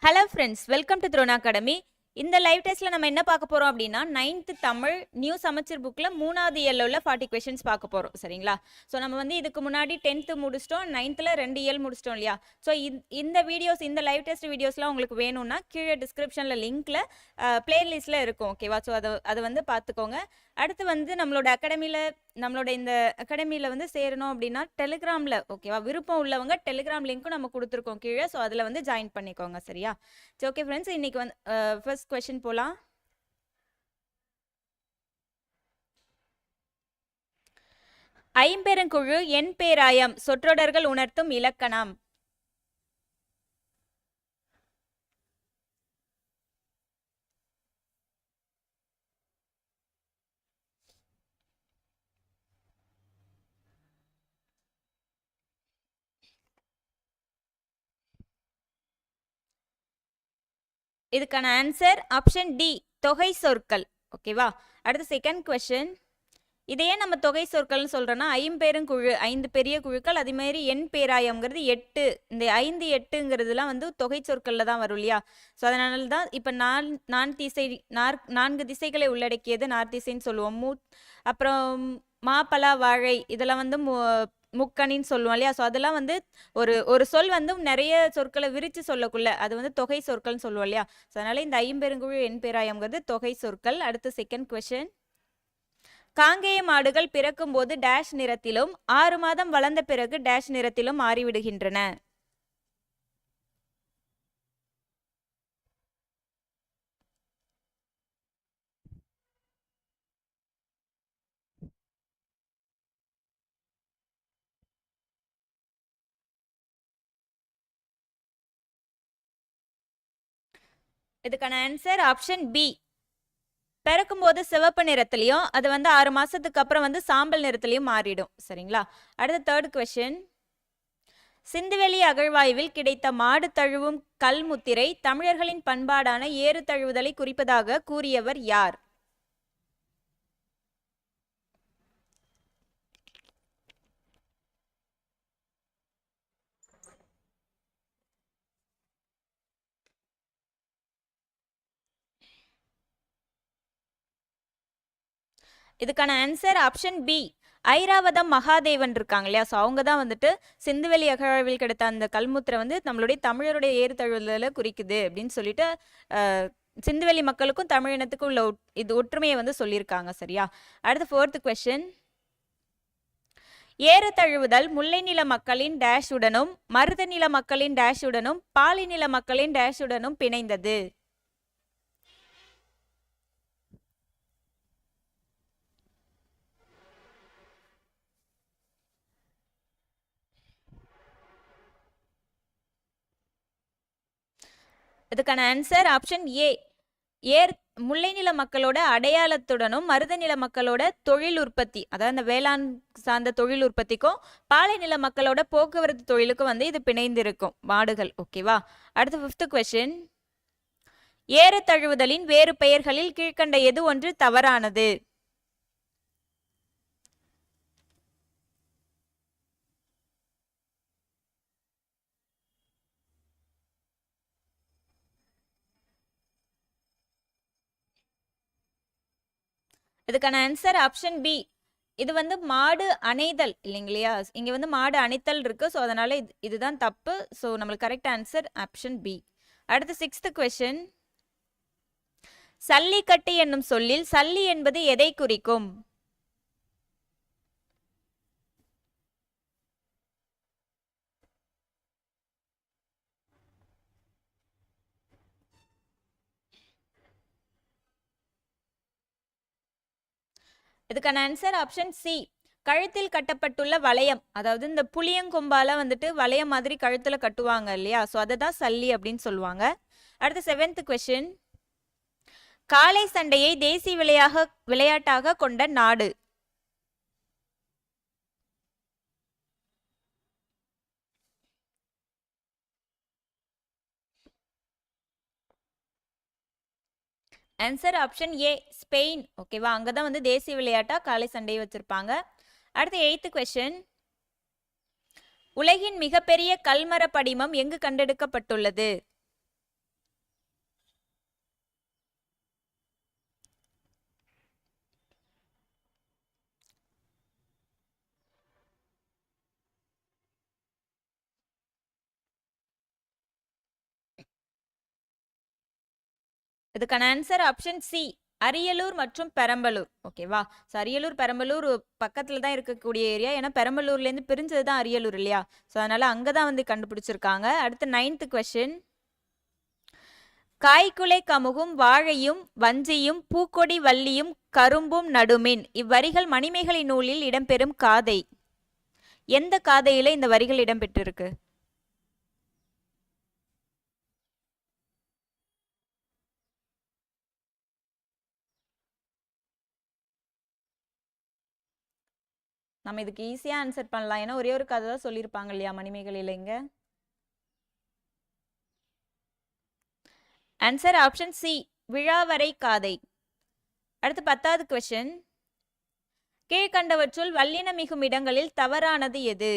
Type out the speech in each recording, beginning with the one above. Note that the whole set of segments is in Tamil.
Hello friends, welcome to Drona academy. இந்த லைவ் டெஸ்ட்டில் நம்ம என்ன பார்க்க போகிறோம் அப்படின்னா 9th தமிழ் நியூ சமச்சீர் புக்கில் 3வது இயலில் 40 கொஷின்ஸ் பார்க்க போகிறோம். சரிங்களா? ஸோ நம்ம வந்து இதுக்கு முன்னாடி 10th முடிச்சிட்டோம், 9th 2 இயல் முடிச்சிட்டோம் இல்லையா? ஸோ இந்த வீடியோஸ், இந்த லைவ் டெஸ்ட் வீடியோஸ்லாம் உங்களுக்கு வேணும்னா கீழே டிஸ்கிரிப்ஷனில் லிங்க்கில் பிளேலிஸ்ட்டில் இருக்கும். ஓகேவா? ஸோ அதை வந்து பார்த்துக்கோங்க. அடுத்து வந்து நம்மளோட இந்த அகாடமியில் வந்து சேரணும் அப்படின்னா டெலிகிராமில், ஓகேவா, விருப்பம் உள்ளவங்க டெலிகிராம் லிங்க்கும் நம்ம கொடுத்துருக்கோம் கீழே. ஸோ அதில் வந்து ஜாயின் பண்ணிக்கோங்க. சரியா? சரி, ஓகே ஃப்ரெண்ட்ஸ், இன்னைக்கு வந்து ஃபர்ஸ்ட் கொஸ்டின் போகலாம். ஐம்பெருங்குழு என் பேராயம் சொற்றொடர்கள் உணர்த்தும் இலக்கணம். இதுக்கான ஆன்சர் ஆப்ஷன் டி, தொகை சொற்கள். ஓகேவா? அடுத்து செகண்ட் கொஸ்டின். இதையே நம்ம தொகை சொற்கள்னு சொல்றோம்னா ஐம்பெருங்குழு 5 பெரிய குழுக்கள், அதே மாதிரி எண் பேராயம்ங்கிறது 8. இந்த 5 8ங்கிறதுலாம் வந்து தொகை சொற்கள்ல தான் வரும் இல்லையா? ஸோ அதனால தான் இப்போ நான்கு திசைகளை உள்ளடக்கியது நார்த்திசைன்னு சொல்லுவோம். அப்புறம் மாப்பலா வாழை இதெல்லாம் வந்து முக்கணின்னு சொல்லுவோம் இல்லையா? ஸோ அதெல்லாம் வந்து ஒரு சொல் வந்து நிறைய சொற்களை விரித்து சொல்லக்குள்ள அது வந்து தொகை சொற்கள்னு சொல்லுவோம் இல்லையா? ஸோ அதனால இந்த ஐம்பெருங்குழு எண் பேராயம்ங்கிறது தொகை சொற்கள். அடுத்து செகண்ட் கொஸ்டின். காங்கேய மாடுகள் பிறக்கும் போது டேஷ் நிறத்திலும் 6 மாதம் வளர்ந்த பிறகு டேஷ் நிறத்திலும் மாறிவிடுகின்றன. இதுக்கான ஆன்சர் ஆப்ஷன் பி. பிறக்கும்போது சிவப்பு நிறத்திலையும் அது வந்து 6 மாசத்துக்கு அப்புறம் வந்து சாம்பல் நிறத்திலையும் மாறிடும். சரிங்களா? அடுத்த தேர்ட் கொஸ்டின். சிந்துவெளி அகழ்வாய்வில் கிடைத்த மாடு தழுவும் கல்முத்திரை தமிழர்களின் பண்பாடான ஏறு தழுவுதலை குறிப்பதாக கூறியவர் யார்? இதுக்கான answer option B, Iravatham Mahadevan இருக்காங்க இல்லையா? ஸோ அவங்க தான் வந்துட்டு சிந்துவெளி அகழ்வில் கிடைத்த அந்த கல்முத்திரை வந்து நம்மளுடைய தமிழருடைய ஏறு தழுவுதலை குறிக்குது அப்படின்னு சொல்லிட்டு சிந்துவெளி மக்களுக்கும் தமிழினத்துக்கும் உள்ள இது ஒற்றுமையை வந்து சொல்லியிருக்காங்க. சரியா? அடுத்த ஃபோர்த் கொஸ்டின். ஏறு தழுவுதல் முல்லை நில மக்களின் டேஷுடனும் மருத நில மக்களின் டேஷுடனும் பாலி நில மக்களின் டேஷுடனும் பிணைந்தது. இதுக்கான ஆன்சர் ஆப்ஷன் ஏ, முல்லை நில மக்களோட அடையாளத்துடனும் மருத நில மக்களோட தொழில் உற்பத்தி, அதாவது அந்த வேளாண் சார்ந்த தொழில் உற்பத்திக்கும் பாலை நில மக்களோட போக்குவரத்து தொழிலுக்கும் வந்து இது பிணைந்திருக்கும் மாடுகள். ஓகேவா? அடுத்து ஃபிஃப்த் கொஸ்டின். ஏறு தழுவுதலின் வேறு பெயர்களில் கீழ்கண்ட எது ஒன்று தவறானது? இதுக்கான ஆன்சர் ஆப்ஷன் பி. இது வந்து மாடு அணைதல் இல்லைங்களையா? இங்க வந்து மாடு அணைத்தல் இருக்கு. ஸோ அதனால இதுதான் தப்பு. ஸோ நம்மளுக்கு கரெக்ட் ஆன்சர் ஆப்ஷன் பி. அடுத்து சிக்ஸ்த் கொஸ்டின். சல்லிக்கட்டு என்னும் சொல்லில் சல்லி என்பது எதை குறிக்கும்? இதுக்கான ஆன்சர் ஆப்ஷன் சி, கழுத்தில் கட்டப்பட்டுள்ள வளையம். அதாவது இந்த புளியங்கொம்பால வந்துட்டு வளையம் மாதிரி கழுத்துல கட்டுவாங்க இல்லையா? ஸோ அதை தான் சல்லி அப்படின்னு சொல்லுவாங்க. அடுத்து செவன்த் கொஸ்டின். காளை சண்டையை தேசிய விளையாட்டாக கொண்ட நாடு? ஆன்சர் ஆப்ஷன் ஏ, ஸ்பெயின். ஓகேவா? அங்கதான் வந்து தேசிய விளையாட்டா காளை சண்டையை வச்சிருப்பாங்க. அடுத்து எய்த் கொஸ்டின். உலகின் மிகப்பெரிய கல்மர படிமம் எங்கு கண்டெடுக்கப்பட்டுள்ளது? இதுக்கான ஆன்சர் ஆப்ஷன் சி, அரியலூர் மற்றும் பெரம்பலூர். ஓகேவா? ஸோ அரியலூர் பெரம்பலூர் பக்கத்தில் தான் இருக்கக்கூடிய ஏரியா. ஏன்னா பெரம்பலூர்லேருந்து பிரிஞ்சது தான் அரியலூர் இல்லையா? ஸோ அதனால் அங்கே தான் வந்து கண்டுபிடிச்சிருக்காங்க. அடுத்து 9th கொஷின். காய்குலை கமுகும் வாழையும் வஞ்சியும் பூக்கொடி வள்ளியும் கரும்பும் நடுமின் இவ்வரிகள் மணிமேகலை நூலில் இடம்பெறும் காதை. எந்த காதையில இந்த வரிகள் இடம்பெற்றிருக்கு? நம்ம இதுக்கு ஈஸியா ஆன்சர் பண்ணலாம். ஏன்னா ஒரே ஒரு கதை தான் சொல்லியிருப்பாங்க இல்லையா மணிமேகலையில இங்க. ஆன்சர் ஆப்ஷன் சி, விழாவரை காதை. அடுத்து 10th கொஸ்டின். கீழ்கண்டவற்றுள் வல்லின மிகும் இடங்களில் தவறானது எது?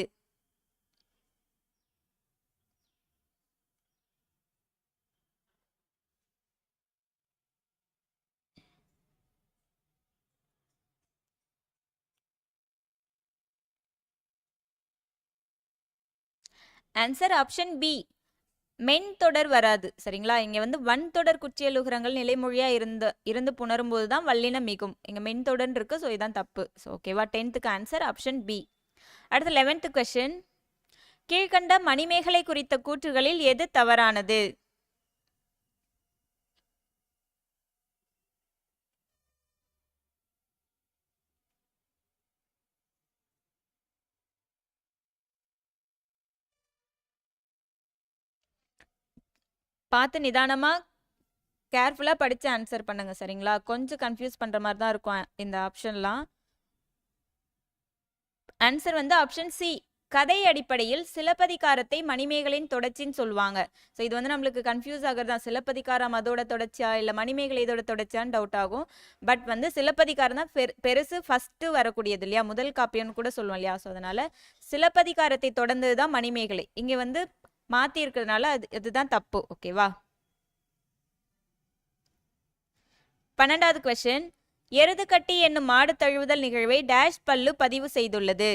ஆன்சர் ஆப்ஷன் பி, மென் தொடர் வராது. சரிங்களா? இங்க வந்து வன் தொடர் குற்றியலுகரங்கள் நிலைமொழியா இருந்து புணரும் போதுதான் வல்லினம் மிகும். இங்க மென் தொடர் இருக்கு. ஸோ இதான் தப்பு. ஸோ ஓகேவா? 10th answer option B. அடுத்து 11th கொஸ்டின். கீழ்கண்ட மணிமேகலை குறித்த கூற்றுகளில் எது தவறானது? பார்த்து நிதானமா கேர்ஃபுல்லா படிச்சு ஆன்சர் பண்ணுங்க. சரிங்களா? கொஞ்சம் கன்ஃபியூஸ் பண்ற மாதிரி தான் இருக்கும் இந்த ஆப்ஷன்லாம். ஆன்சர் வந்து ஆப்ஷன் சி, கதை அடிப்படையில் சிலப்பதிகாரத்தை மணிமேகலையின் தொடர்ச்சின்னு சொல்லுவாங்க. ஸோ இது வந்து நம்மளுக்கு கன்ஃபியூஸ் ஆகிறது தான். சிலப்பதிகாரம் அதோட தொடர்ச்சியா இல்லை மணிமேகலை இதோட தொடர்ச்சியான்னு டவுட் ஆகும். பட் வந்து சிலப்பதிகாரம் தான் பெருசு ஃபர்ஸ்ட் வரக்கூடியது இல்லையா? முதல் காப்பியம்னு கூட சொல்லுவோம் இல்லையா? ஸோ அதனால சிலப்பதிகாரத்தை தொடர்ந்தது தான் மணிமேகலை. இங்கே வந்து மாற்றி இருக்கிறதுனால அதுதான் தப்பு. ஓகேவா? 12th question. எருது கட்டி என்னும் மாடு தழுவுதல் நிகழ்வை டேஷ் பல்லு பதிவு செய்துள்ளது.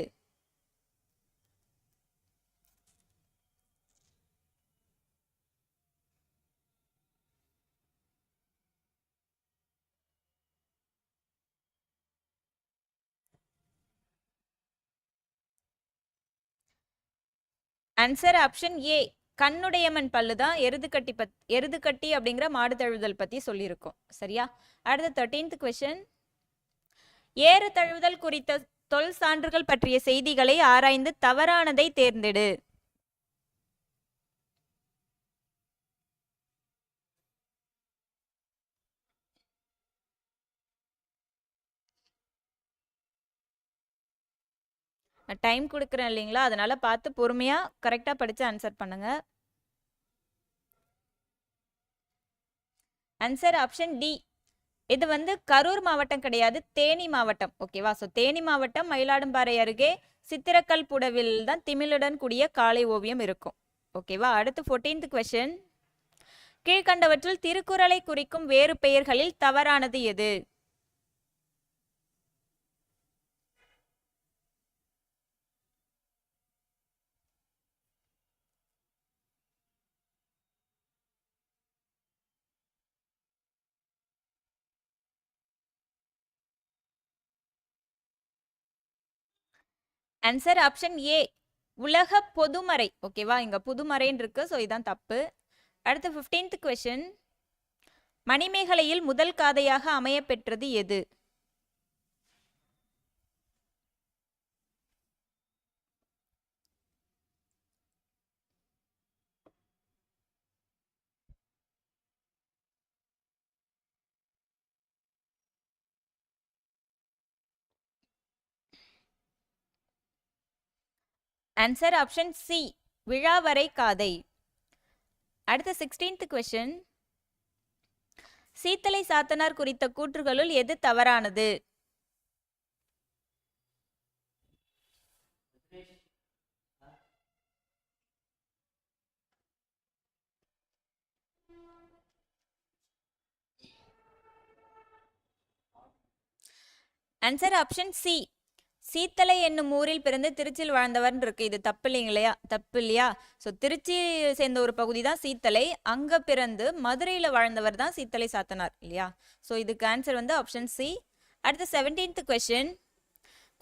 ஆன்சர் ஆப்ஷன் ஏ, கண்ணுடையமன் பல்லு தான் எருது கட்டி அப்படிங்கிற மாடு தழுவுதல் பத்தி சொல்லியிருக்கோம். சரியா? அடுத்த 13th கொஸ்டின். ஏறு தழுவுதல் குறித்த தொல் சான்றுகள் பற்றிய செய்திகளை ஆராய்ந்து தவறானதை தேர்ந்தெடு. டைம் கொடுக்குறேன் இல்லைங்களா? அதனால பார்த்து பொறுமையா கரெக்டா படிச்சு ஆன்சர் பண்ணுங்க. Answer option D. இது வந்து கரூர் மாவட்டம் கிடையாது, தேனி மாவட்டம். ஓகேவா? ஸோ தேனி மாவட்டம் மயிலாடும்பாறை அருகே சித்திரக்கல் புடவில் தான் திமிழுடன் கூடிய காளை ஓவியம் இருக்கும். ஓகேவா? அடுத்து 14th கொஸ்டின். கீழ்கண்டவற்றில் திருக்குறளை குறிக்கும் வேறு பெயர்களில் தவறானது எது? ஆன்சர் ஆப்ஷன் ஏ, உலக பொதுமறை. ஓகேவா? இங்க புதுமறைன்னு இருக்கு. ஸோ இதான் தப்பு. அடுத்து 15th கொஸ்டின். மணிமேகலையில் முதல் காதையாக அமைய பெற்றது எது? ஆன்சர் ஆப்ஷன் சி, விழாவரை காதை. அடுத்த 16th கொஸ்டின். சீத்தலை சாத்தனார் குறித்த கூற்றுகளுள் எது தவறானது? ஆன்சர் ஆப்ஷன் சி, சீத்தலை என்னும் ஊரில் பிறந்து திருச்சியில் வாழ்ந்தவர் இருக்கு. இது தப்பு இல்லைங்களையா? தப்பு இல்லையா? ஸோ திருச்சி சேர்ந்த ஒரு பகுதி தான் சீத்தலை. அங்க பிறந்து மதுரையில் வாழ்ந்தவர் தான் சீத்தலை சாத்தனார் இல்லையா? ஸோ இதுக்கு ஆன்சர் வந்து ஆப்ஷன் சி. அடுத்த 17th கொஸ்டின்.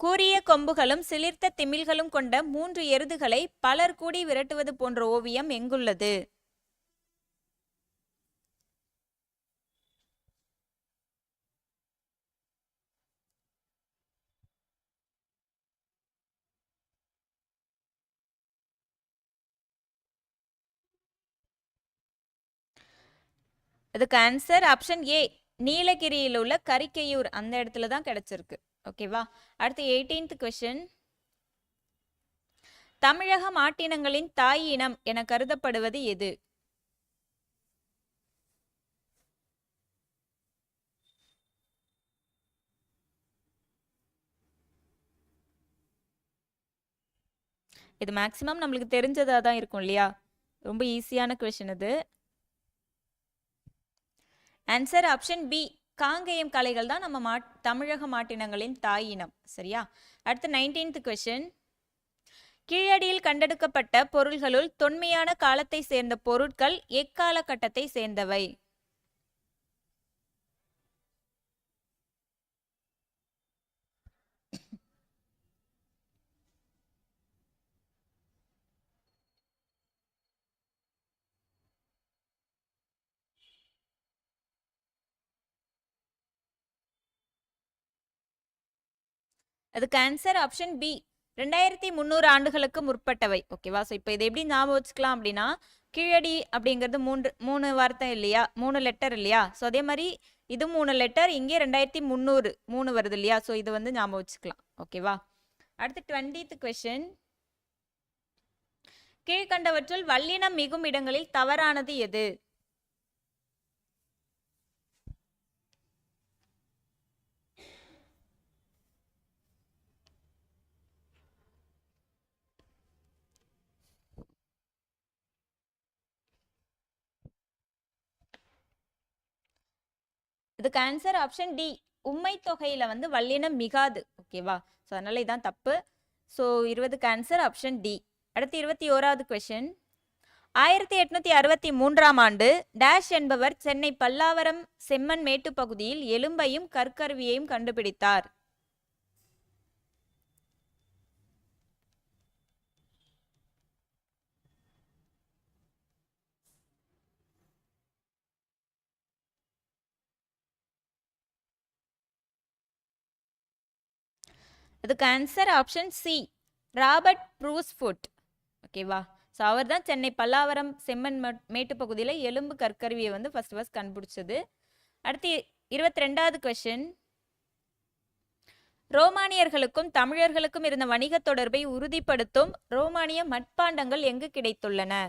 கூரிய கொம்புகளும் சிலிர்த்த திமில்களும் கொண்ட 3 எருதுகளை பலர் கூடி விரட்டுவது போன்ற ஓவியம் எங்குள்ளது? அதுக்கு ஆன்சர் ஆப்ஷன் ஏ. நீலகிரியில் உள்ள கரிக்கையூர் அந்த இடத்துல தான் கிடைச்சிருக்கு. ஓகேவா? அடுத்து 18th கொஸ்டின். தமிழக மாட்டினங்களின் தாய் இனம் என கருதப்படுவது எது? இது மேக்சிமம் நம்மளுக்கு தெரிஞ்சதா தான் இருக்கும் இல்லையா? ரொம்ப ஈஸியான கொஸ்டின் இது. Answer option B. காங்கேயம் கலைகள் தான் நம்ம தமிழக மாட்டினங்களின் தாய் இனம். சரியா? அடுத்து 19th கொஸ்டின். கீழடியில் கண்டெடுக்கப்பட்ட பொருள்களுள் தொன்மையான காலத்தை சேர்ந்த பொருட்கள் எக்காலகட்டத்தை சேர்ந்தவை? அதுக்கு ஆன்சர் ஆப்ஷன் பி. 2300 ஆண்டுகளுக்கு முற்பட்டவை. ஓகேவா? ஸோ இப்போ இதை எப்படி ஞாபகம் வச்சுக்கலாம் அப்படின்னா, கீழடி அப்படிங்கிறது மூணு வார்த்தை இல்லையா? 3 லெட்டர் இல்லையா? ஸோ அதே மாதிரி இது 3 லெட்டர், இங்கே 2300 3 வருது இல்லையா? ஸோ இது வந்து ஞாபகம் வச்சுக்கலாம். ஓகேவா? அடுத்து 20th கொஸ்டின். கீழ்கண்டவற்றுள் வல்லினம் மிகும் இடங்களில் தவறானது எது? இதுக்கு ஆன்சர் ஆப்ஷன் டி. உம்மை தொகையில வந்து வல்லினம் மிகாது. ஓகேவா? ஸோ அதனால இதான் தப்பு. ஸோ 20க்கு ஆன்சர் ஆப்ஷன் டி. அடுத்து 21வது கொஸ்டின். 1863ஆம் ஆண்டு டேஷ் என்பவர் சென்னை பல்லாவரம் செம்மன் மேட்டு பகுதியில் எலும்பையும் கற்கருவியையும் கண்டுபிடித்தார். அதுக்கு ஆன்சர் ஆப்ஷன் சி. ராபர்ட் ப்ரூஸ்ஃபுட். ஓகேவா? ஸோ அவர் தான் சென்னை பல்லாவரம் செம்மன் மேட்டு பகுதியில் எலும்பு கற்கருவியை வந்து ஃபர்ஸ்ட் கண்டுபிடிச்சது. அடுத்து 22வது கொஸ்டின். ரோமானியர்களுக்கும் தமிழர்களுக்கும் இருந்த வணிக தொடர்பை உறுதிப்படுத்தும் ரோமானிய மட்பாண்டங்கள் எங்கு கிடைத்துள்ளன?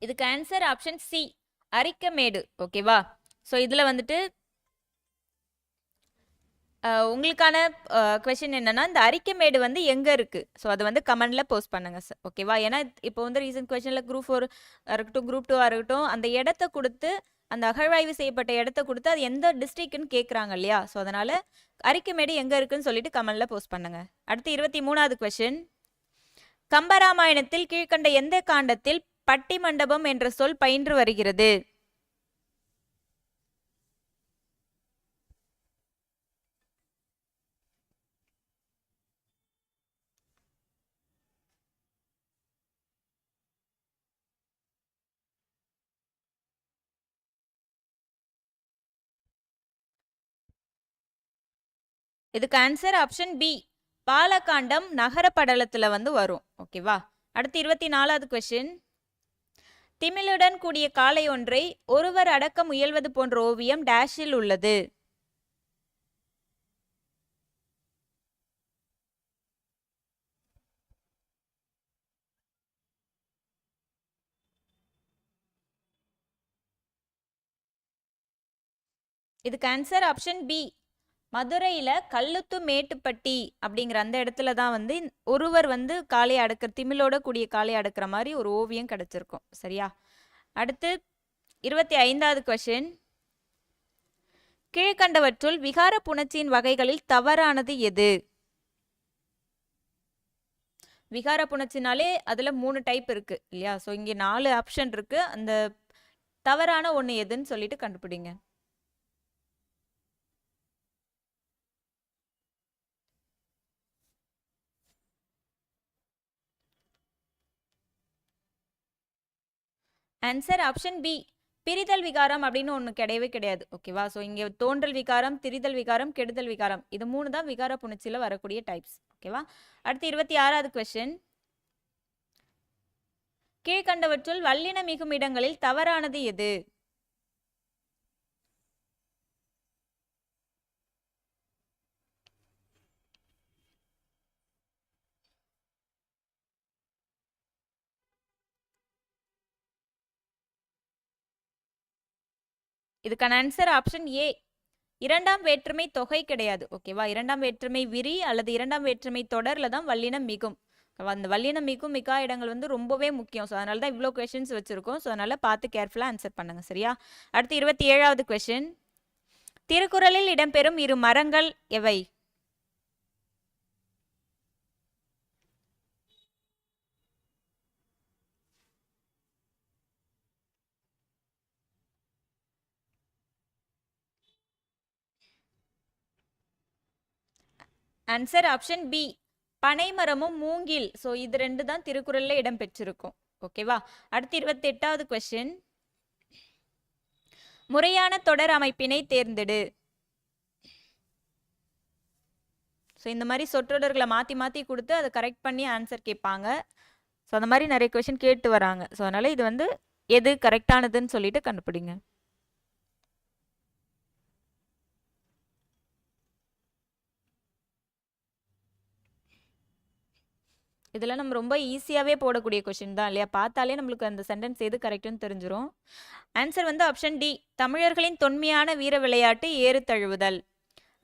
இதுக்கு ஆன்சர் ஆப்ஷன் சி. அரிக்கமேடு. ஓகேவா? ஸோ இதில் வந்துட்டு உங்களுக்கான கொஸ்டின் என்னன்னா, இந்த அரிக்கமேடு வந்து எங்கே இருக்குது? ஸோ அதை வந்து கமெண்டில் போஸ்ட் பண்ணுங்க சார். ஓகேவா? ஏன்னா இப்போ வந்து ரீசன்ட் கொஸ்டினில் குரூப் 4 இருக்கட்டும், குரூப் 2 இருக்கட்டும், அந்த இடத்த கொடுத்து, அந்த அகழ்வாய்வு செய்யப்பட்ட இடத்த கொடுத்து அது எந்த டிஸ்ட்ரிக்ட்னு கேட்குறாங்க இல்லையா? ஸோ அதனால் அரிக்கமேடு எங்கே இருக்குன்னு சொல்லிட்டு கமெண்டில் போஸ்ட் பண்ணுங்க. அடுத்து 23வது கொஸ்டின். கம்பராமாயணத்தில் கீழ்கண்ட எந்த காண்டத்தில் பட்டி மண்டபம் என்ற சொல் பயின்று வருகிறது? இதுக்கு ஆன்சர் ஆப்ஷன் பி. பாலகாண்டம் நகர படலத்துல வந்து வரும். ஓகேவா? அடுத்து 24வது கொஸ்டின். திமிழுடன் கூடிய காளை ஒன்றை ஒருவர் அடக்க முயல்வது போன்ற ஓவியம் டேஷில் உள்ளது? இதுக்கு ஆன்சர் ஆப்ஷன் பி. மதுரையில கல்லுத்து மேட்டுப்பட்டி அப்படிங்கிற அந்த இடத்துல தான் வந்து ஒருவர் வந்து காளை அடக்கிற திமிலோட கூடிய காளை அடக்கிற மாதிரி ஒரு ஓவியம் கிடைச்சிருக்கும். சரியா? அடுத்து 25வது கொஸ்டின். கீழ்கண்டவற்றுள் விகார புணர்ச்சியின் வகைகளில் தவறானது எது? விகார புணர்ச்சினாலே அதுல 3 டைப் இருக்கு இல்லையா? ஸோ இங்கே 4 ஆப்ஷன் இருக்கு. அந்த தவறான ஒன்று எதுன்னு சொல்லிட்டு கண்டுபிடிங்க. Answer option B. பிரிதல் விகாரம் அப்படின்னு ஒன்று கிடையவே கிடையாது. ஓகேவா? ஸோ இங்கே தோன்றல் விகாரம், திரிதல் விகாரம், கெடுதல் விகாரம், இது 3 தான் விகார புணர்ச்சியில் வரக்கூடிய டைப்ஸ். ஓகேவா? அடுத்து 26வது கொஸ்டின். கீழ்கண்டவற்றுள் வல்லின மிகும் இடங்களில் தவறானது எது? இதுக்கான ஆன்சர் ஆப்ஷன் ஏ. இரண்டாம் வேற்றுமை தொகை கிடையாது. ஓகேவா? இரண்டாம் வேற்றுமை விரி அல்லது இரண்டாம் வேற்றுமை தொடர்ல தான் வல்லினம் மிகும். அந்த வல்லினம் மிகும் மிகா இடங்கள் வந்து ரொம்பவே முக்கியம். ஸோ அதனால தான் இவ்வளோ கொஸ்டின்ஸ் வச்சிருக்கோம். ஸோ அதனால பார்த்து கேர்ஃபுல்லாக ஆன்சர் பண்ணுங்க. சரியா? அடுத்து 27வது கொஸ்டின். திருக்குறளில் இடம்பெறும் இரு மரங்கள் எவை? Answer option B. பனைமரமும் மூங்கில். ஸோ இது 2 தான் திருக்குறளில் இடம்பெற்றிருக்கும். ஓகேவா? அடுத்து 28வது கொஸ்டின். முறையான தொடர் அமைப்பினை தேர்ந்தெடு. ஸோ இந்த மாதிரி சொற்றொடர்களை மாற்றி மாற்றி கொடுத்து அதை கரெக்ட் பண்ணி ஆன்சர் கேட்பாங்க. ஸோ அந்த மாதிரி நிறைய கொஸ்டின் கேட்டு வராங்க. ஸோ அதனால இது வந்து எது கரெக்டானதுன்னு சொல்லிட்டு கண்டுபிடிங்க. இதெல்லாம் நம்ம ரொம்ப ஈஸியாகவே போடக்கூடிய கொஷின் தான் இல்லையா? பார்த்தாலே நம்மளுக்கு அந்த சென்டென்ஸ் எது கரெக்டுன்னு தெரிஞ்சிடும். ஆன்சர் வந்து ஆப்ஷன் டி. தமிழர்களின் தொன்மையான வீர விளையாட்டு ஏறு தழுவுதல்.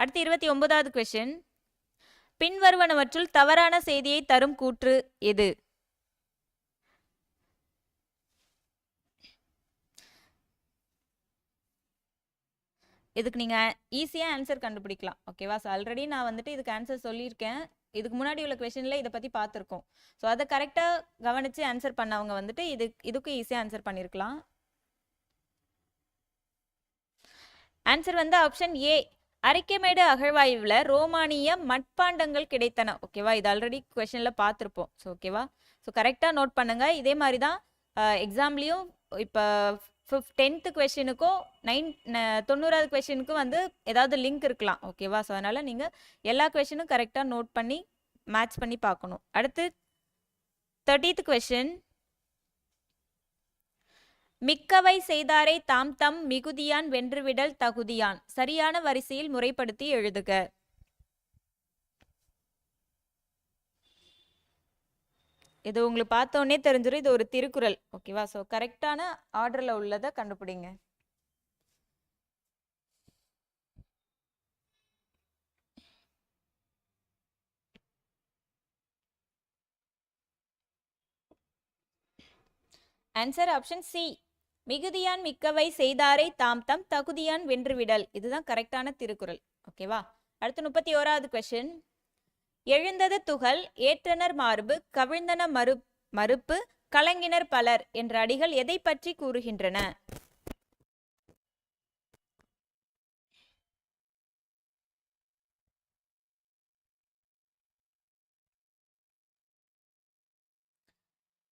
அடுத்து 29வது கொஸ்டின். பின்வருவனவற்றுள் தவறான செய்தியை தரும் கூற்று எது? இதுக்கு நீங்கள் ஈஸியாக ஆன்சர் கண்டுபிடிக்கலாம். ஓகேவா? ஸோ ஆல்ரெடி நான் வந்துட்டு இதுக்கு ஆன்சர் சொல்லியிருக்கேன். இதுக்கு முன்னாடி உள்ள கொஸ்டின்ல இதை பற்றி பார்த்துருக்கோம். ஸோ அதை கரெக்டாக கவனித்து ஆன்சர் பண்ணவங்க வந்துட்டு இதுக்கும் ஈஸியாக ஆன்சர் பண்ணியிருக்கலாம். ஆன்சர் வந்து ஆப்ஷன் ஏ. அரிக்கைமேடு அகழ்வாய்வில் ரோமானிய மட்பாண்டங்கள் கிடைத்தன. ஓகேவா? இது ஆல்ரெடி கொஸ்டின்ல பார்த்துருப்போம். ஸோ ஓகேவா? ஸோ கரெக்டாக நோட் பண்ணுங்க. இதே மாதிரி தான் எக்ஸாம்லேயும் இப்போ 10th கொஸ்டினுக்கும் 90வது கொஸ்டினுக்கும் வந்து ஏதாவது லிங்க் இருக்கலாம். ஓகேவா? ஸோ அதனால் நீங்கள் எல்லா கொஸ்டினும் கரெக்டாக நோட் பண்ணி மேட்ச் பண்ணி பார்க்கணும். அடுத்து 30th கொஸ்டின். மிக்கவை செய்தாரை தாம் தம் மிகுதியான் வென்றுவிடல் தகுதியான். சரியான வரிசையில் முறைப்படுத்தி எழுதுக. இது உங்களுக்கு பார்த்தோன்னே தெரிஞ்சிடும். இது ஒரு திருக்குறள். ஓகேவா? ஸோ கரெக்டான ஆர்டரில் உள்ளதை கண்டுபிடிங்க. Answer option C. மிகுதியான் மிக்கவை செய்தாரை தாம் தம் தகுதியான் வென்றுவிடல். இதுதான் கரெக்டான திருக்குறள். ஓகேவா? அடுத்து 31வது கொஸ்டின். எழுந்தது துகள், ஏற்றனர் மார்பு, கவிழ்ந்தன மறுப்பு, கலங்கினர் பலர் என்ற அடிகள் எதை பற்றி கூறுகின்றன?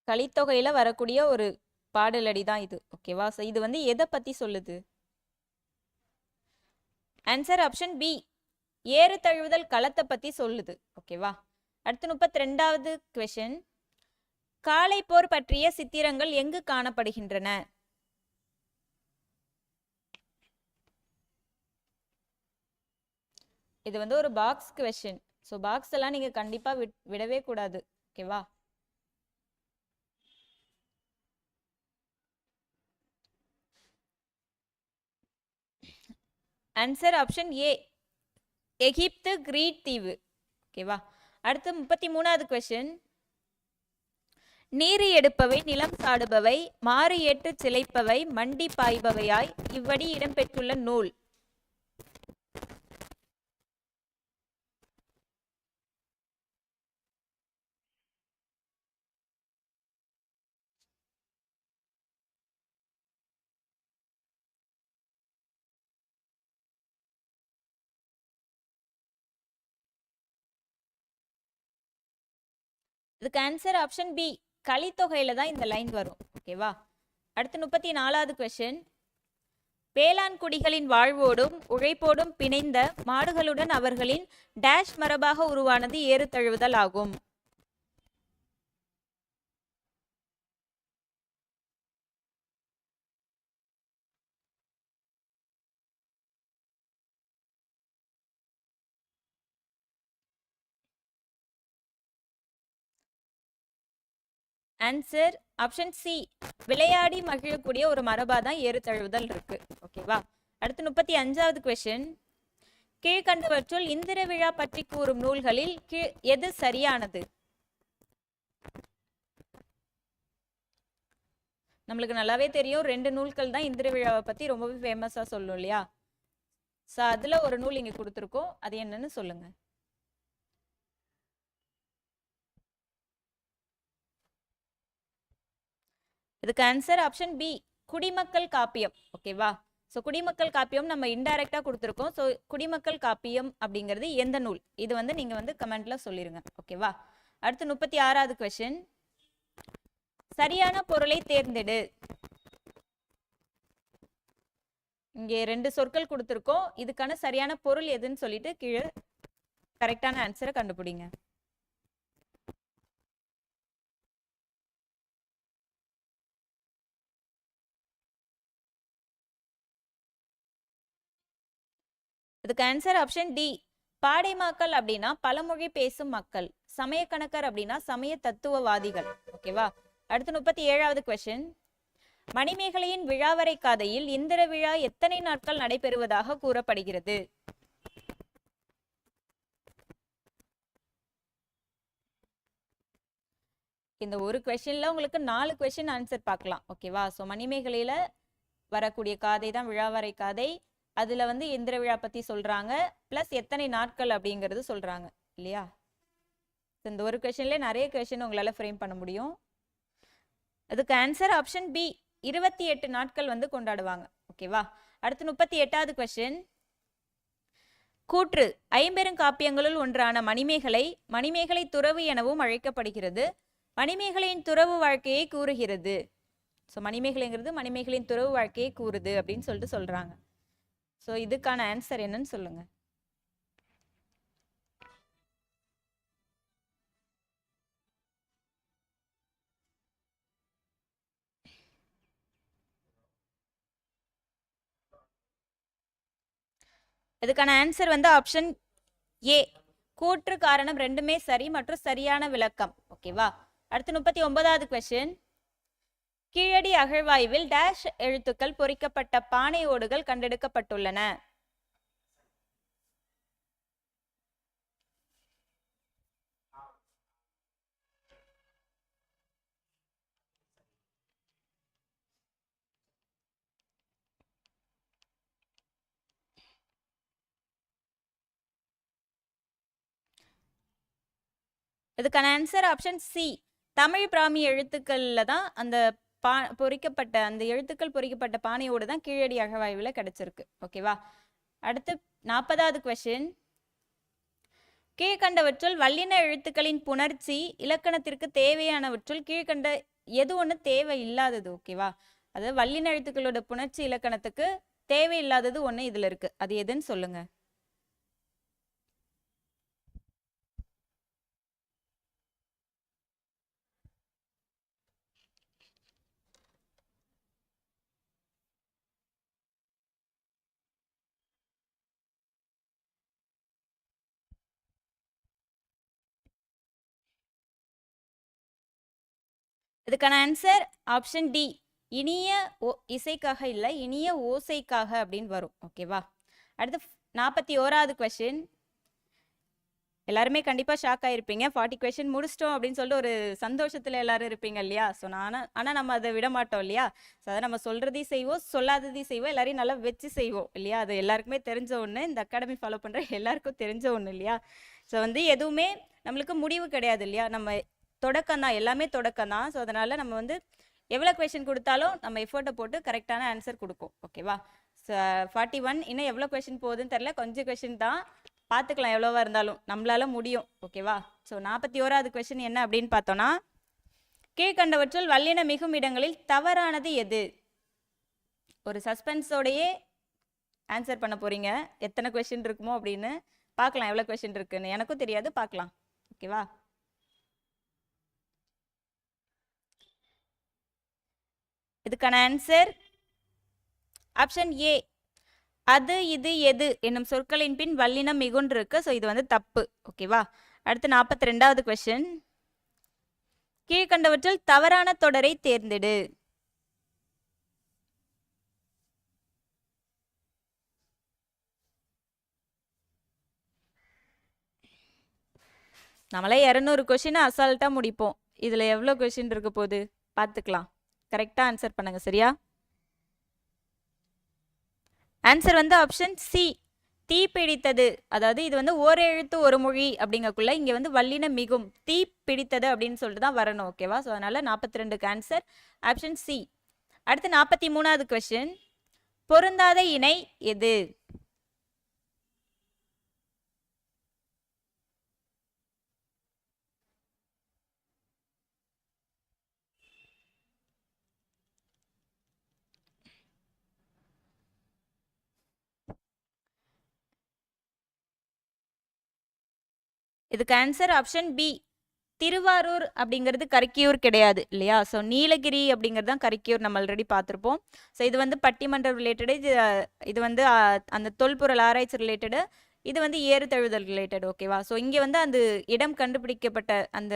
கலித்தொகையில வரக்கூடிய ஒரு பாடலடி தான் இது. ஓகேவா? ஸோ இது வந்து எதை பத்தி சொல்லுது? Answer option B. ஏறு தழுவுதல் களத்தை பத்தி சொல்லுது. ஓகேவா? அடுத்து 32வது கொஸ்டின். காளை போர் பற்றிய சித்திரங்கள் எங்கு காணப்படுகின்றன? இது வந்து ஒரு பாக்ஸ் கொஸ்டின். ஸோ பாக்ஸ் எல்லாம் நீங்க கண்டிப்பா விடவே கூடாது. ஓகேவா? Answer option A, Egypt Crete தீவு. ஓகேவா. அடுத்து 33வது கொஸ்டின். நீர் எடுப்பவை, நிலம் சாடுபவை, மாறு ஏற்று சிலைப்பவை, மண்டி பாய்பவையாய் இவ்வடி இடம்பெற்றுள்ள நூல். இதுக்கு ஆன்சர் ஆப்ஷன் பி, கலித்தொகையில தான் இந்த லைன் வரும். ஓகேவா. அடுத்து 34வது கொஸ்டின். வேளாண் குடிகளின் வாழ்வோடும் உழைப்போடும் பிணைந்த மாடுகளுடன் அவர்களின் டேஷ் மரபாக உருவானது ஏறு தழுவுதல் ஆகும். ஆன்சர் ஆப்ஷன் சி, விளையாடி மகிழக்கூடிய ஒரு மரபா தான் ஏறு தழுவுதல் இருக்கு. ஓகேவா. அடுத்து 35வது கொஸ்டின். கீழ்கண்டவற்றுள் இந்திர விழா பற்றி கூறும் நூல்களில் எது சரியானது? நம்மளுக்கு நல்லாவே தெரியும், 2 நூல்கள் தான் இந்திர விழாவை பத்தி ரொம்பவே ஃபேமஸா சொல்லும் இல்லையா. ஸோ அதுல ஒரு நூல் இங்க கொடுத்துருக்கோம், அது என்னன்னு சொல்லுங்க. இதுக்கு ஆன்சர் ஆப்ஷன் பி, குடிமக்கள் காப்பியம். ஓகேவா. ஸோ குடிமக்கள் காப்பியம் நம்ம இன்டைரக்டா கொடுத்துருக்கோம். ஸோ குடிமக்கள் காப்பியம் அப்படிங்கிறது எந்த நூல்? இது வந்து நீங்க வந்து கமெண்ட்ல சொல்லிருங்க. ஓகேவா. அடுத்து 36வது கொஸ்டின். சரியான பொருளை தேர்ந்தெடு. இங்கே 2 சொற்கள் கொடுத்துருக்கோம், இதுக்கான சரியான பொருள் எதுன்னு சொல்லிட்டு கீழே கரெக்டான ஆன்சரை கண்டுபிடிங்க. இதுக்கு ஆன்சர் ஆப்ஷன் டி, பாடைமாக்கள் அப்படின்னா பலமொழி பேசும் மக்கள், சமயக்கணக்கர் அப்படின்னா சமய தத்துவவாதிகள். ஓகேவா. அடுத்து 37வது கொஸ்டின். மணிமேகலையின் விழாவரை காதையில் இந்திர விழா எத்தனை நாட்கள் நடைபெறுவதாக கூறப்படுகிறது? இந்த ஒரு கொஸ்டின்ல உங்களுக்கு 4 கொஸ்டின் ஆன்சர் பார்க்கலாம். ஓகேவா. ஸோ மணிமேகலையில வரக்கூடிய காதை தான் விழாவரை காதை. அதுல வந்து இந்திர விழா பத்தி சொல்றாங்க, பிளஸ் எத்தனை நாட்கள் அப்படிங்கிறது சொல்றாங்க இல்லையா. இந்த ஒரு கொஸ்டின்ல நிறைய கொஸ்டின் உங்களால ஃப்ரேம் பண்ண முடியும். அதுக்கு ஆன்சர் ஆப்ஷன் பி, 28 நாட்கள் வந்து கொண்டாடுவாங்க. ஓகேவா. அடுத்து 38வது கொஸ்டின். கூற்று. ஐம்பெருங்காப்பியங்களுள் ஒன்றான மணிமேகலை மணிமேகலை துறவு எனவும் அழைக்கப்படுகிறது. மணிமேகலையின் துறவு வாழ்க்கையை கூறுகிறது. ஸோ மணிமேகலைங்கிறது மணிமேகலையின் துறவு வாழ்க்கையை கூறுது அப்படின்னு சொல்லிட்டு சொல்றாங்க. ஸோ இதுக்கான ஆன்சர் என்னன்னு சொல்லுங்க. இதுக்கான ஆன்சர் வந்து ஆப்ஷன் ஏ, கூற்று காரணம் ரெண்டுமே சரி மற்றும் சரியான விளக்கம். ஓகேவா. அடுத்து 39வது கொஸ்டின். கீழடி அகழ்வாய்வில் டேஷ் எழுத்துக்கள் பொறிக்கப்பட்ட பானை ஓடுகள் கண்டெடுக்கப்பட்டுள்ளன. இதுக்கான answer option C, Tamil Brahmi எழுத்துக்கள்ல தான் அந்த பொறிக்கப்பட்ட அந்த எழுத்துக்கள் பொறிக்கப்பட்ட பானையோடு தான் கீழடி அகழ்வாய்வில் கிடைச்சிருக்கு. ஓகேவா. அடுத்து 40வது கொஸ்டின். கீழ்கண்டவற்றுள் வல்லின எழுத்துக்களின் புணர்ச்சி இலக்கணத்திற்கு தேவையானவற்றுள் கீழ்கண்ட எது ஒன்று தேவை இல்லாதது? ஓகேவா. அதாவது வல்லின எழுத்துக்களோட புணர்ச்சி இலக்கணத்துக்கு தேவையில்லாதது ஒன்று இதுல இருக்கு, அது எதுன்னு சொல்லுங்க. இதுக்கான ஆன்சர் ஆப்ஷன் டி, இனிய இசைக்காக இல்லை, இனிய ஓசைக்காக அப்படின்னு வரும். ஓகேவா. அடுத்து 41வது கொஸ்டின். எல்லாருமே கண்டிப்பாக ஷாக் ஆகிருப்பீங்க. 40 கொஸ்டின் முடிச்சிட்டோம் அப்படின்னு சொல்லிட்டு ஒரு சந்தோஷத்தில் எல்லாரும் இருப்பீங்க இல்லையா? ஸோ ஆனால் நம்ம அதை விட மாட்டோம் இல்லையா? ஸோ அதை நம்ம சொல்கிறதையும் செய்வோம், சொல்லாததையும் செய்வோம், எல்லாரையும் நல்லா வச்சு செய்வோம் இல்லையா? அது எல்லாருக்குமே தெரிஞ்ச ஒன்று, இந்த அகாடமி ஃபாலோ பண்ணுற எல்லாருக்கும் தெரிஞ்ச ஒன்று இல்லையா? ஸோ வந்து எதுவுமே நம்மளுக்கு முடிவு கிடையாது இல்லையா? நம்ம தொடக்கம் தான், எல்லாமே தொடக்கம் தான். ஸோ அதனால் நம்ம வந்து எவ்வளோ கொஸ்டின் கொடுத்தாலும் நம்ம எஃபோர்ட்டை போட்டு கரெக்டான ஆன்சர் கொடுப்போம். ஓகேவா? ஸோ 41 இன்னும் எவ்வளோ கொஸ்டின் போகுதுன்னு தெரில, கொஞ்சம் கொஸ்டின் தான், பார்த்துக்கலாம் எவ்வளோவா இருந்தாலும் நம்மளால முடியும். ஓகேவா? ஸோ 41வது கொஸ்டின் என்ன அப்படின்னு பார்த்தோன்னா, கீழ்கண்டவற்றுள் வல்லின மிகும் இடங்களில் தவறானது எது? ஒரு சஸ்பென்ஸோடையே ஆன்சர் பண்ண போறீங்க. எத்தனை கொஸ்டின் இருக்குமோ அப்படின்னு பார்க்கலாம், எவ்வளோ கொஸ்டின் இருக்குன்னு எனக்கும் தெரியாது, பார்க்கலாம். ஓகேவா? இதுக்கான ஆன்சர் ஆப்ஷன் ஏ, அது இது எது என்னும் சொற்களின் பின் வல்லினம் மிகுன்று இருக்கு. ஸோ இது வந்து தப்பு. ஓகேவா? அடுத்து 42வது கொஸ்டின். கீழ்கண்டவற்றில் தவறான தொடரை தேர்ந்தெடு. நம்மளே 200 கொஸ்டின் அசால்ட்டாக முடிப்போம். இதில் எவ்வளோ கொஸ்டின் இருக்க போகுது பார்த்துக்கலாம். கரெக்டாக ஆன்சர் பண்ணுங்க. சரியா? ஆன்சர் வந்து ஆப்ஷன் சி, தீ பிடித்தது. அதாவது இது வந்து ஓர் எழுத்து ஒரு மொழி அப்படிங்கக்குள்ள இங்கே வந்து வல்லினம் மிகும், தீ பிடித்தது அப்படின்னு சொல்லிட்டு தான் வரணும். ஓகேவா? ஸோ அதனால 42க்கு ஆன்சர் ஆப்ஷன் சி. அடுத்து 43வது கொஸ்டின். பொருந்தாத இணை எது? இதுக்கு ஆன்சர் ஆப்ஷன் பி, திருவாரூர் அப்படிங்கிறது கரிக்கியூர் கிடையாது இல்லையா? ஸோ நீலகிரி அப்படிங்கிறது தான் கரிக்கியூர், நம்ம ஆல்ரெடி பார்த்துருப்போம். ஸோ இது வந்து பட்டிமன்றம் ரிலேட்டடு, இது வந்து அந்த தொல்பொருள் ஆராய்ச்சி ரிலேட்டடு, இது வந்து ஏறுதழுதல் ரிலேட்டட். ஓகேவா? ஸோ இங்கே வந்து அந்த இடம் கண்டுபிடிக்கப்பட்ட, அந்த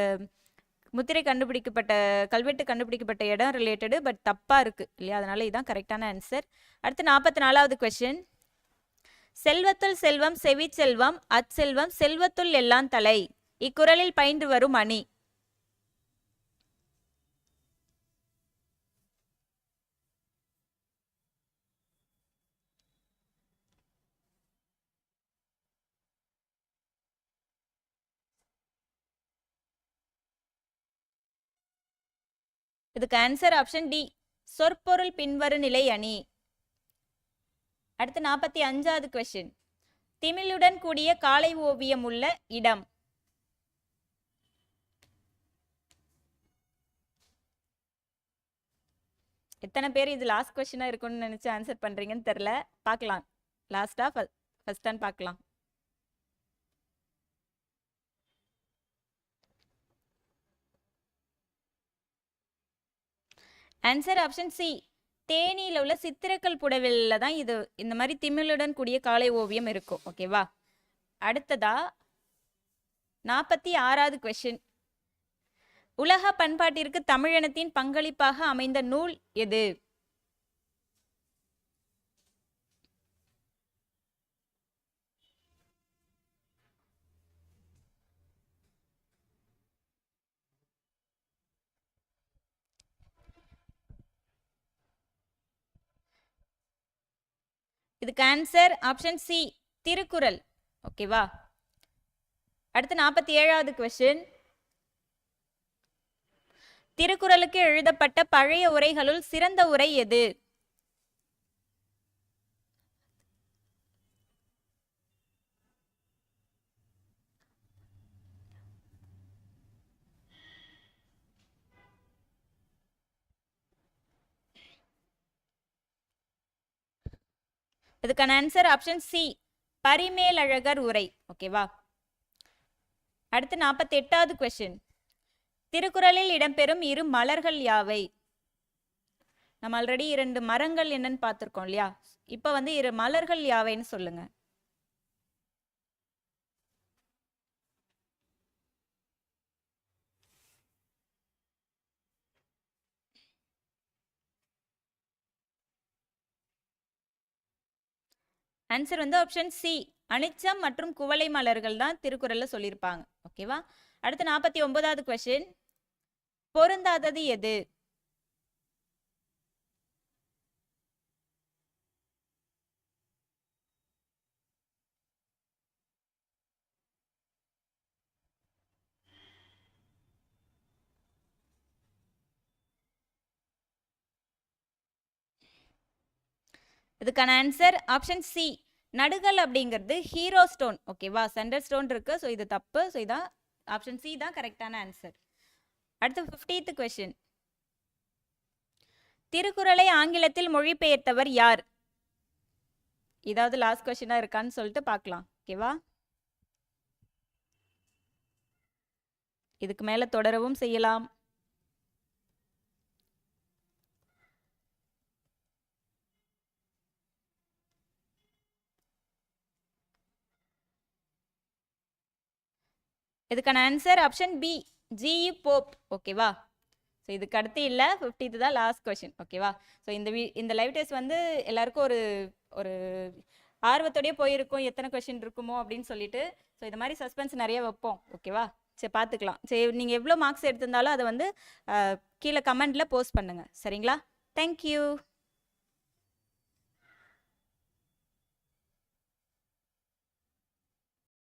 முத்திரை கண்டுபிடிக்கப்பட்ட, கல்வெட்டு கண்டுபிடிக்கப்பட்ட இடம் ரிலேட்டடு, பட் தப்பாக இருக்குது இல்லையா? அதனால இதுதான் கரெக்டான ஆன்சர். அடுத்து 44வது கொஸ்டின். செல்வத்துள் செல்வம் செவி செல்வம் அச்செல்வம் செல்வத்துள் எல்லாம் தலை, இக்குறளில் பயின்று வரும் அணி. இதுக்கு ஆன்சர் ஆப்ஷன் டி, சொற்பொருள் பின்வரு நிலை அணி. அடுத்து 45வது கொஸ்டின். திமிழுடன் கூடிய காளை ஓவியம் உள்ள இடம். எத்தனை பேர் இது லாஸ்ட் கொஸ்டினா இருக்கும்னு நினைச்சு ஆன்சர் பண்றீங்கன்னு தெரியல, பார்க்கலாம். லாஸ்டா ஃபர்ஸ்டான்னு பார்க்கலாம். ஆன்சர் ஆப்ஷன் சி, தேனியில் உள்ள சித்திரக்கல் புடவையில் தான் இது இந்த மாதிரி திமிழுடன் கூடிய காளை ஓவியம் இருக்கும். ஓகேவா? அடுத்ததா 46வது கொஸ்டின். உலக பண்பாட்டிற்கு தமிழினத்தின் பங்களிப்பாக அமைந்த நூல் எது? இதுக்கு ஆன்சர் ஆப்ஷன் சி, திருக்குறள். ஓகேவா? அடுத்து 47வது கொஸ்டின். திருக்குறளுக்கு எழுதப்பட்ட பழைய உரைகளுள் சிறந்த உரை எது? இதுக்கான ஆன்சர் ஆப்ஷன் சி, பரிமேலழகர் உரை. ஓகேவா? அடுத்து 48வது கொஸ்டின். திருக்குறளில் இடம்பெறும் இரு மலர்கள் யாவை? நம்ம ஆல்ரெடி 2 மரங்கள் என்னன்னு பார்த்துருக்கோம் இல்லையா? இப்போ வந்து இரு மலர்கள் யாவைன்னு சொல்லுங்க. ஆன்சர் வந்து ஆப்ஷன் சி, அனிச்சம் மற்றும் குவளை மலர்கள் தான் திருக்குறள்ல சொல்லியிருப்பாங்க. ஓகேவா? அடுத்து 49வது கொஸ்டின், பொருந்தாதது எது? இதுக்கான ஆன்சர் ஆப்ஷன் சி, நடுகள் அப்படிங்கிறது ஹீரோ ஸ்டோன். ஓகேவா? சென்டர் ஸ்டோன் இருக்கு. ஸோ இது தப்பு. ஸோ இதான் ஆப்ஷன் சி தான் கரெக்டான ஆன்சர். அடுத்து 50th கொஸ்டின், திருக்குறளை ஆங்கிலத்தில் மொழிபெயர்த்தவர் யார்? இதாவது லாஸ்ட் கொஸ்டினா இருக்கான்னு சொல்லிட்டு பார்க்கலாம். ஓகேவா? இதுக்கு மேல தொடரவும் செய்யலாம். இதுக்கான answer option B, G E Pope. ஓகேவா? ஸோ இதுக்கு அடுத்து இல்லை, 50th தான் லாஸ்ட் கொஸ்டின். ஓகேவா? ஸோ இந்த லைவ் டெஸ்ட் வந்து எல்லாருக்கும் ஒரு ஒரு ஆர்வத்தோடய போயிருக்கும், எத்தனை கொஸ்டின் இருக்குமோ அப்படின்னு சொல்லிட்டு. ஸோ இது மாதிரி சஸ்பென்ஸ் நிறைய வைப்போம். ஓகேவா? சரி, பார்த்துக்கலாம். சரி, நீங்கள் எவ்வளோ மார்க்ஸ் எடுத்திருந்தாலும் அதை வந்து கீழே கமெண்ட்டில் போஸ்ட் பண்ணுங்கள். சரிங்களா? தேங்க்யூ.